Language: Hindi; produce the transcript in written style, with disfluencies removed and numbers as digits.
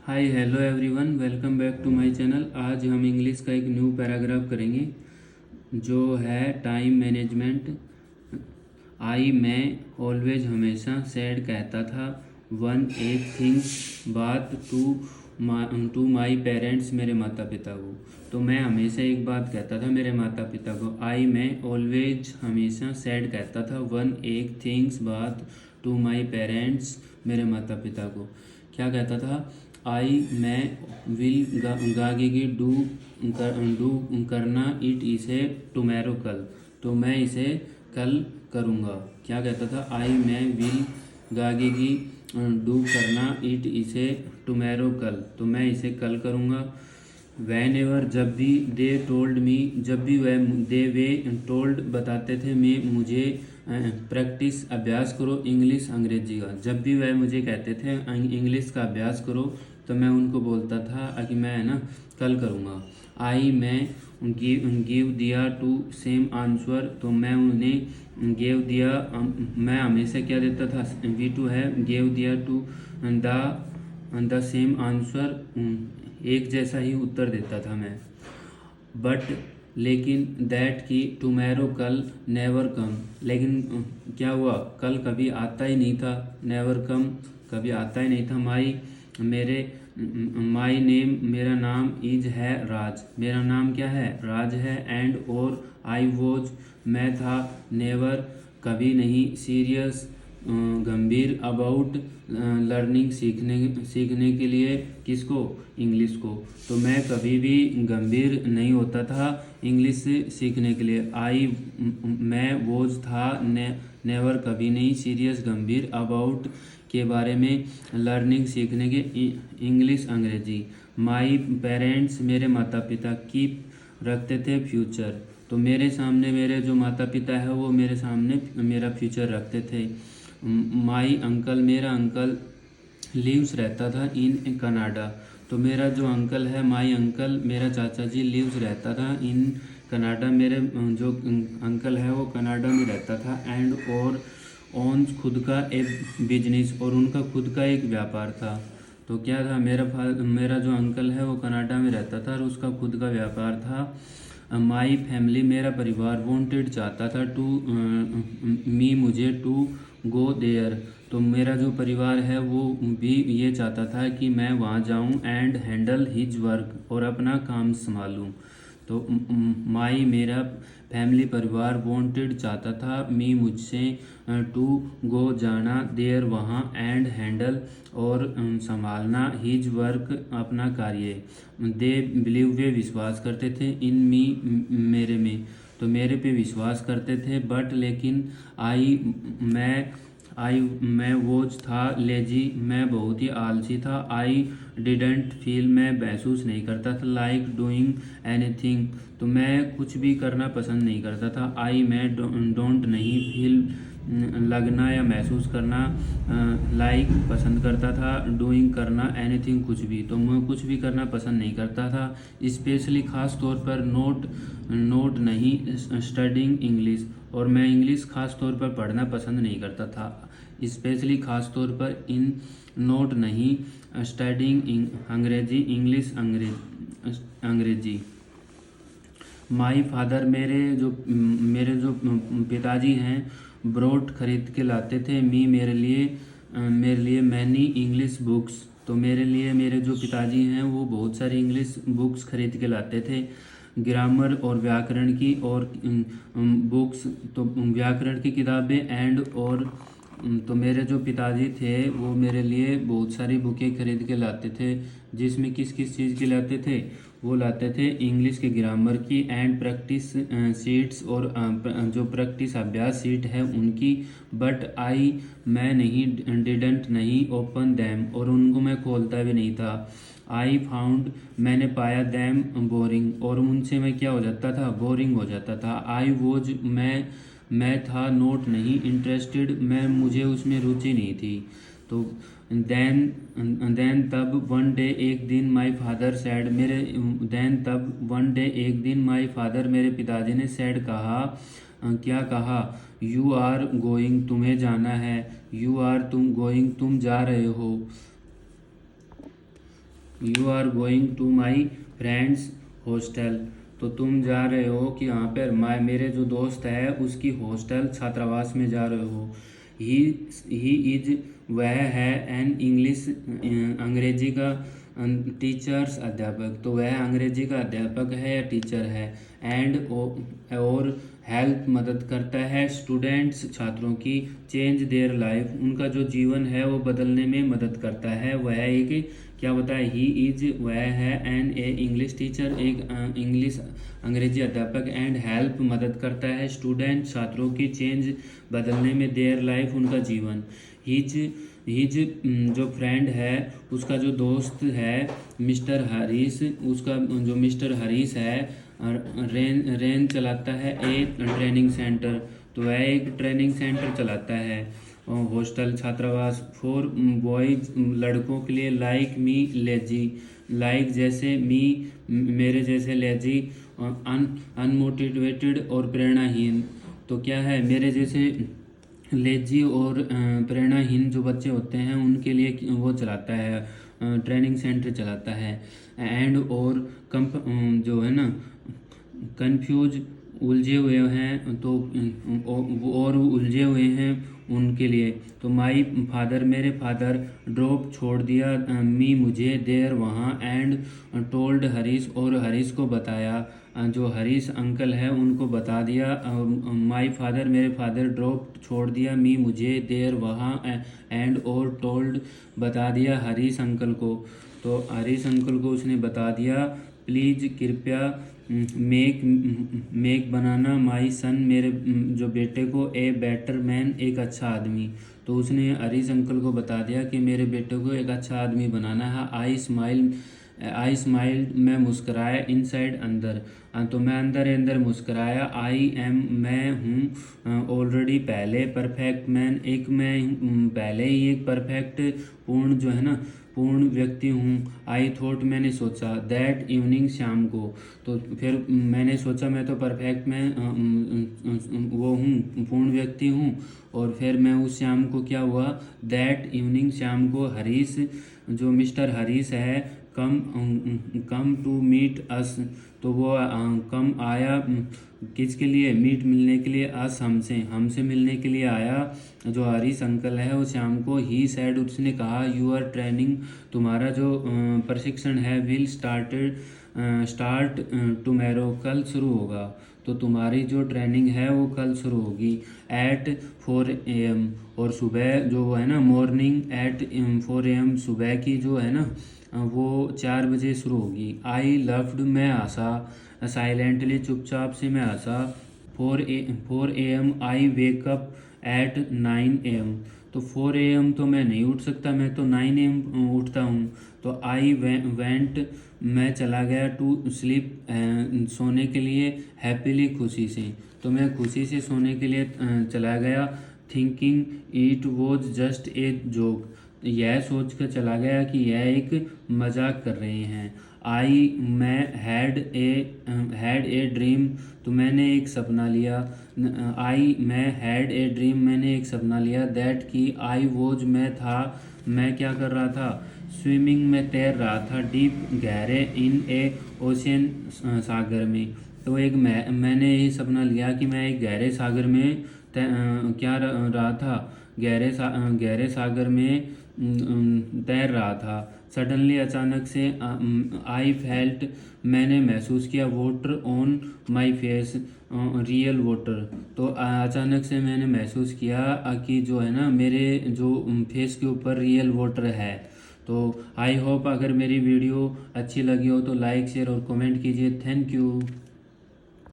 Hi hello everyone, welcome back to my channel. आज हम इंग्लिश का एक न्यू पैराग्राफ करेंगे जो है टाइम मैनेजमेंट। मैं ऑलवेज हमेशा सैड कहता था वन एक थिंग्स बात टू माई पेरेंट्स मेरे माता पिता को। तो मैं हमेशा एक बात कहता था मेरे माता पिता को। मैं ऑलवेज हमेशा सैड कहता था वन एक थिंग्स बात टू माई पेरेंट्स मेरे माता पिता को। क्या कहता था? मैं विल गागेगी डू करना इट इसे टुमेरो कल। तो मैं इसे कल करूँगा। क्या कहता था? मैं विल गागेगी डू करना इट इसे टुमेरो कल। तो मैं इसे कल करूँगा। वैन एवर जब भी दे टोल्ड मी, जब भी वह दे वे टोल्ड बताते थे मैं मुझे प्रैक्टिस अभ्यास करो इंग्लिश अंग्रेजी का। जब भी वह मुझे कहते थे इंग्लिश का अभ्यास करो तो मैं उनको बोलता था कि मैं है ना कल करूँगा। मैं गिव दिया टू सेम आंसर। तो मैं उन्हें गेव दिया, मैं हमेशा क्या देता था? वी टू है गेव दिया टू द सेम आंसर, एक जैसा ही उत्तर देता था मैं। बट लेकिन दैट कि टुमेरो कल नेवर कम। लेकिन क्या हुआ? कल कभी आता ही नहीं था। नेवर कम कभी आता ही नहीं था। माई नेम मेरा नाम इज है राज। मेरा नाम क्या है? राज है। एंड और आई वॉज मैं था नेवर कभी नहीं सीरियस गंभीर अबाउट लर्निंग सीखने के लिए। किसको? इंग्लिश को। तो मैं कभी भी गंभीर नहीं होता था इंग्लिश से सीखने के लिए। मैं वॉज था नेवर कभी नहीं सीरियस गंभीर अबाउट के बारे में लर्निंग सीखने के इंग्लिश अंग्रेजी। माई पेरेंट्स मेरे माता पिता कीप रखते थे फ्यूचर। तो मेरे सामने मेरे जो माता पिता है वो मेरे सामने मेरा फ्यूचर रखते थे। माई अंकल मेरा अंकल लिव्स रहता था इन कनाडा। तो मेरा जो अंकल है माई अंकल मेरा चाचा जी लिव्स रहता था इन कनाडा। मेरे जो अंकल है वो कनाडा में रहता था। एंड और ओन खुद का एक बिजनेस, और उनका खुद का एक व्यापार था। तो क्या था? मेरा जो अंकल है वो कनाडा में रहता था और उसका खुद का व्यापार था। माई फैमिली मेरा परिवार वॉन्टेड चाहता था टू मी मुझे टू गो देयर। तो मेरा जो परिवार है वो भी ये चाहता था कि मैं वहाँ जाऊँ एंड हैंडल हिज वर्क, और अपना काम संभालूँ। तो माई मेरा फैमिली परिवार वॉन्टेड चाहता था मी मुझसे टू गो जाना देयर वहाँ एंड हैंडल और संभालना हिज वर्क अपना कार्य। दे बिलीव वे विश्वास करते थे इन मी मेरे में। तो मेरे पे विश्वास करते थे। बट लेकिन मैं वोज था लेजी, मैं बहुत ही आलसी था। आई डिडेंट फील मैं महसूस नहीं करता था लाइक डूइंग एनीथिंग। तो मैं कुछ भी करना पसंद नहीं करता था। मैं डोंट नहीं फील लगना या महसूस करना लाइक पसंद करता था डूइंग करना एनीथिंग कुछ भी। तो मैं कुछ भी करना पसंद नहीं करता था। स्पेशली ख़ास तौर पर नोट नहीं स्टडिंग इंग्लिश, और मैं इंग्लिश ख़ास तौर पर पढ़ना पसंद नहीं करता था। स्पेशली ख़ास तौर पर इन नोट नहीं स्टडिंग अंग्रेजी इंग्लिश अंग्रेजी। माई फादर मेरे जो पिताजी हैं ब्रोड खरीद के लाते थे मी मेरे लिए मैनी इंग्लिश बुक्स। तो मेरे लिए मेरे जो पिताजी हैं वो बहुत सारी इंग्लिश बुक्स खरीद के लाते थे। ग्रामर और व्याकरण की और बुक्स, तो व्याकरण की किताबें एंड और तो मेरे जो पिताजी थे वो मेरे लिए बहुत सारी बुकें खरीद के लाते थे। जिसमें किस किस चीज़ की लाते थे? वो लाते थे इंग्लिश के ग्रामर की एंड प्रैक्टिस शीट्स, और जो प्रैक्टिस अभ्यास शीट है उनकी। बट मैं डिडेंट नहीं ओपन दैम, और उनको मैं खोलता भी नहीं था। फाउंड मैंने पाया दैम बोरिंग, और उनसे मैं क्या हो जाता था? बोरिंग हो जाता था। वोज मैं था नोट नहीं इंटरेस्टेड, मुझे उसमें रुचि नहीं थी। तो देन तब वन डे एक दिन माई फादर सैड एक दिन माई फादर मेरे पिताजी ने सैड कहा। क्या कहा? यू आर गोइंग तुम्हें जाना है। तुम गोइंग तुम जा रहे हो। You are going to my friends hostel, तो तुम जा रहे हो कि यहाँ पर मेरे जो दोस्त है उसकी हॉस्टल छात्रावास में जा रहे हो। ही इज, वह है, एन इंग्लिश, अंग्रेजी का, टीचर्स, अध्यापक, तो वह अंग्रेजी का अध्यापक है या टीचर है। एंड, और हेल्प, मदद करता है, स्टूडेंट्स, छात्रों की, चेंज देयर लाइफ, उनका जो जीवन है वो बदलने में मदद करता है। वह एक क्या बताए, ही इज, वह है, एन ए इंग्लिश टीचर, एक इंग्लिश अंग्रेजी अध्यापक, एंड हेल्प, मदद करता है, स्टूडेंट, छात्रों की, चेंज, बदलने में, देयर लाइफ, उनका जीवन। हीज हीज जो फ्रेंड है उसका जो दोस्त है मिस्टर हरीश, उसका जो मिस्टर हरीश है रेन चलाता है एक ट्रेनिंग सेंटर, तो वह एक ट्रेनिंग सेंटर चलाता है। हॉस्टल, छात्रावास, फॉर बॉयज, लड़कों के लिए, लाइक मी लेजी, लाइक जैसे, मी मेरे जैसे, लेजी अनमोटिवेटेड और प्रेरणाहीन, तो क्या है मेरे जैसे लेजी और प्रेरणाहीन जो बच्चे होते हैं उनके लिए वो चलाता है, ट्रेनिंग सेंटर चलाता है। एंड, और जो है ना कंफ्यूज, उलझे हुए हैं, तो और उलझे हुए हैं उनके लिए, तो माई फादर, मेरे फादर, ड्रॉप, छोड़ दिया, मी मुझे, देर वहाँ, एंड टोल्ड हरीश, और हरीश को बताया, जो हरीश अंकल है उनको बता दिया। माई फादर, मेरे फादर, ड्रॉप, छोड़ दिया, मी मुझे, देर वहाँ, एंड, और टोल्ड, बता दिया, हरीश अंकल को, तो हरीश अंकल को उसने बता दिया, प्लीज़, कृपया, मेक बनाना, माई सन, मेरे जो बेटे को, ए बेटर मैन, एक अच्छा आदमी, तो उसने हरीश अंकल को बता दिया कि मेरे बेटे को एक अच्छा आदमी बनाना है। आई स्माइल्ड, मैं मुस्कराया, इनसाइड, अंदर, तो मैं अंदर अंदर मुस्कराया। आई एम, मैं हूँ, ऑलरेडी, पहले, परफेक्ट मैन, एक मैं पहले ही एक परफेक्ट, पूर्ण जो है ना पूर्ण व्यक्ति हूँ। आई थॉट, मैंने सोचा, दैट इवनिंग, शाम को, तो फिर मैंने सोचा मैं तो परफेक्ट मैं वो हूँ, पूर्ण व्यक्ति हूँ, और फिर मैं उस शाम को क्या हुआ, दैट इवनिंग, शाम को, हरीश, जो मिस्टर हरीश है, कम टू मीट अस, तो वो कम आया, किसके लिए, मीट, मिलने के लिए, अस, हमसे मिलने के लिए आया, जो हरीश अंकल है वो शाम को। ही सैड, उसने कहा, यूर ट्रेनिंग, तुम्हारा जो प्रशिक्षण है, विल स्टार्ट टुमेरो, कल शुरू होगा, तो तुम्हारी जो ट्रेनिंग है वो कल शुरू होगी। एट 4 AM, और सुबह जो है ना मॉर्निंग, एट 4 AM, सुबह की जो है ना वो 4 बजे शुरू होगी। आई लव्ड, मैं हंसा, साइलेंटली, चुपचाप से मैं हंसा। 4 AM, I wake up at 9 AM, तो 4 AM तो मैं नहीं उठ सकता, मैं तो 9 AM उठता हूँ, तो आई वेंट, मैं चला गया, टू स्लीप, सोने के लिए, हैप्पीली, खुशी से, तो मैं खुशी से सोने के लिए चला गया। Thinking it was just a joke, यह सोच कर चला गया कि यह एक मजाक कर रहे हैं। मैं हैड ए ड्रीम, तो मैंने एक सपना लिया। मैं हैड ए ड्रीम, मैंने एक सपना लिया, दैट कि आई वॉज, मैं था, मैं क्या कर रहा था, स्विमिंग, में तैर रहा था, डीप, गहरे, इन ए ओशियन, सागर में, तो मैंने ये सपना लिया कि मैं एक गहरे सागर में क्या रहा था, गहरे सागर में तैर रहा था। सडनली, अचानक से, आई फेल्ट, मैंने महसूस किया, water on my face, real water, तो अचानक से मैंने महसूस किया कि जो है ना मेरे जो फेस के ऊपर रियल वाटर है। तो आई होप अगर मेरी वीडियो अच्छी लगी हो तो लाइक, शेयर और कमेंट कीजिए। Thank you.